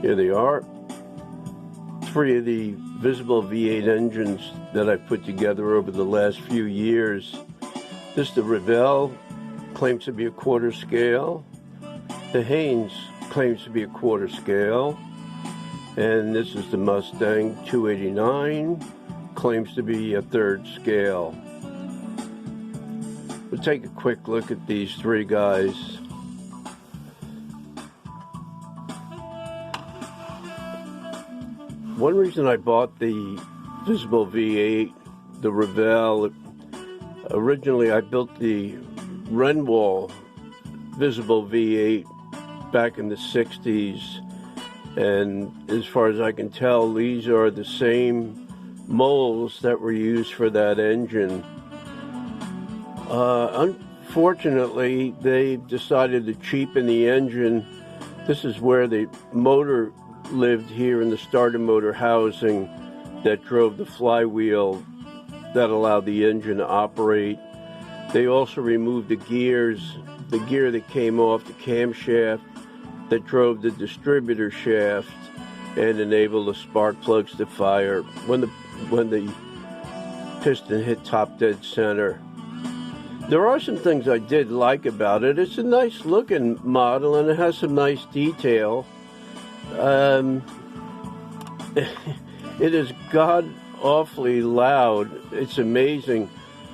Here they are. 3 of the visible V8 engines that I put together over the last few years. This is the Revell, claims to be a quarter scale. The Haynes claims to be a quarter scale. And this is the Mustang 289, claims to be a third scale. We'll take a quick look at these 3 guys. One reason I bought the visible V8, the Revell, originally I built the Revell visible V8 back in the 60s, and as far as I can tell, these are the same molds that were used for that engine. Unfortunately, they decided to cheapen the engine. This is where the motor lived here in the starter motor housing that drove the flywheel that allowed the engine to operate. They also removed the gears, the gear that came off the camshaft that drove the distributor shaft and enabled the spark plugs to fire when the piston hit top dead center. There are some things I did like about it. It's a nice looking model and it has some nice detail. It is god awfully loud. It's amazing.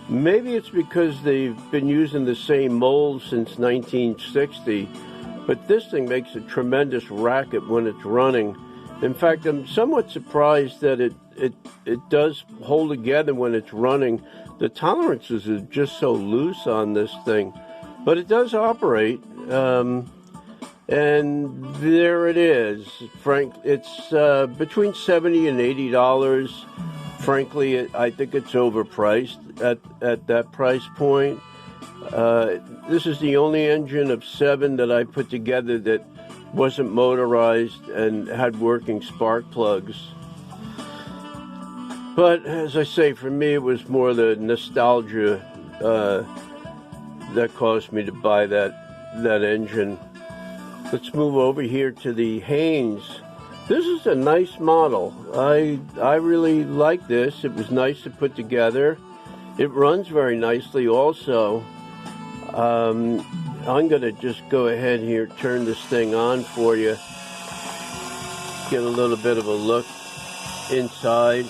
Maybe it's because they've been using the same mold since 1960, but this thing makes a tremendous racket when it's running. In fact, I'm somewhat surprised that it does hold together when it's running. The tolerances are just so loose on this thing, but it does operate. And there it is. It's between $70 and $80. Frankly, I think it's overpriced at that price point. This is the only engine of 7 that I put together that wasn't motorized and had working spark plugs. But as I say, for me, it was more the nostalgia that caused me to buy that engine. Let's move over here to the Haynes. This is a nice model. I really like this. It was nice to put together. It runs very nicely also. I'm going to just go ahead here, turn this thing on for you. Get a little bit of a look inside.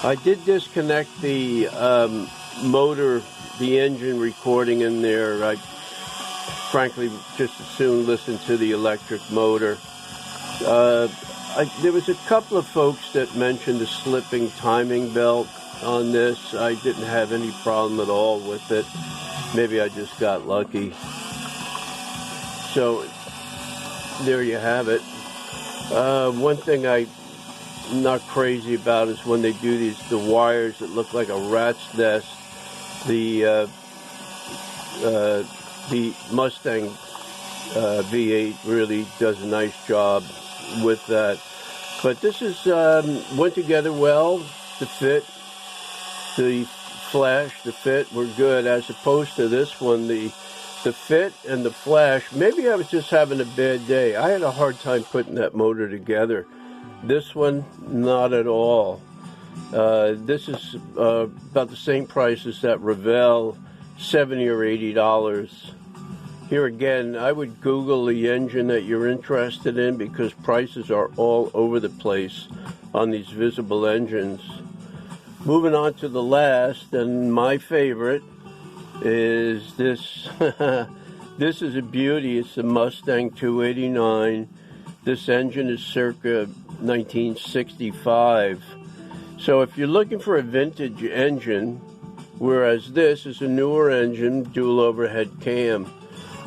I did disconnect the motor, the engine recording in there. I frankly just as soon listen to the electric motor. There was a couple of folks that mentioned the slipping timing belt on this. I didn't have any problem at all with it. Maybe I just got lucky. So there you have it. One thing I'm not crazy about is when they do the wires that look like a rat's nest. The Mustang V8 really does a nice job with that. But this is went together well. The fit, the flash, the fit were good, as opposed to this one. The fit and the flash, maybe I was just having a bad day. I had a hard time putting that motor together. This one, not at all. This is about the same price as that Revell, $70 or $80. Here again, I would Google the engine that you're interested in because prices are all over the place on these visible engines. Moving on to the last, and my favorite, is this. This is a beauty. It's the Mustang 289. This engine is circa 1965. So if you're looking for a vintage engine, whereas this is a newer engine, dual overhead cam,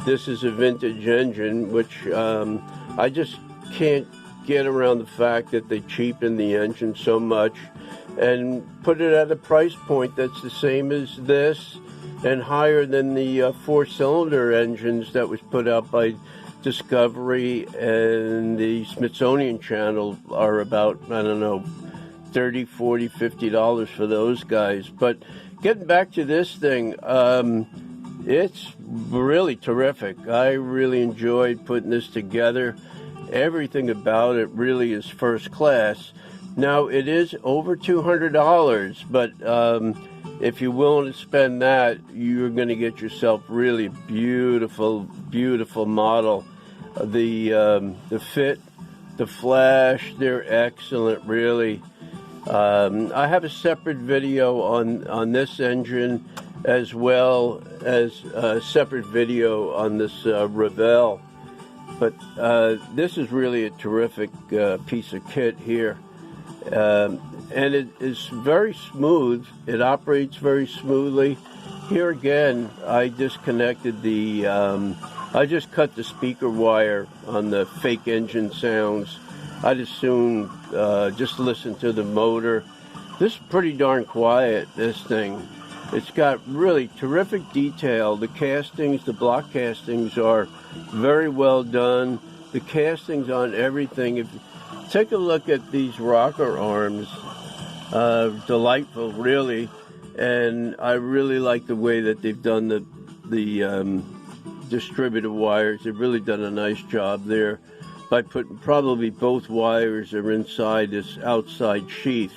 this is a vintage engine, which I just can't get around the fact that they cheapen the engine so much and put it at a price point that's the same as this and higher than the 4-cylinder engines that was put out by Discovery and the Smithsonian Channel are about, I don't know, $30, $40, $50 for those guys. But getting back to this thing, it's really terrific. I really enjoyed putting this together. Everything about it really is first class. Now, it is over $200, but if you're willing to spend that, you're going to get yourself really beautiful, beautiful model. The fit, the flash, they're excellent, really. I have a separate video on this engine, as well as a separate video on this Revell. But this is really a terrific piece of kit here. And it is very smooth. It operates very smoothly. Here again, I disconnected the, I just cut the speaker wire on the fake engine sounds. I'd as soon just listen to the motor. This is pretty darn quiet, this thing. It's got really terrific detail. The castings, the block castings are very well done. The castings on everything. If you take a look at these rocker arms, delightful, really. And I really like the way that they've done the distributor wires. They've really done a nice job there by putting probably both wires are inside this outside sheath.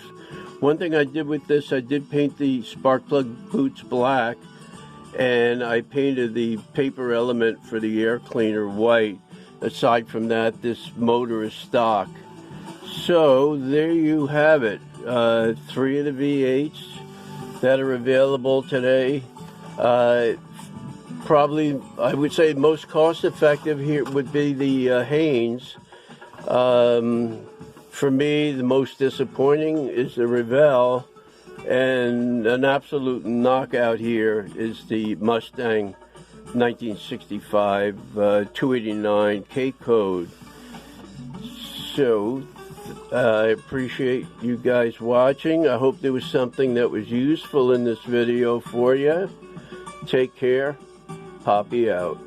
One thing I did with this, I did paint the spark plug boots black, and I painted the paper element for the air cleaner white. Aside from that, this motor is stock. So there you have it. 3 of the V8s that are available today. Probably, I would say, most cost-effective here would be the Haynes. For me, the most disappointing is the Revell, and an absolute knockout here is the Mustang 1965 289 K-Code. So, I appreciate you guys watching. I hope there was something that was useful in this video for you. Take care. Poppy out.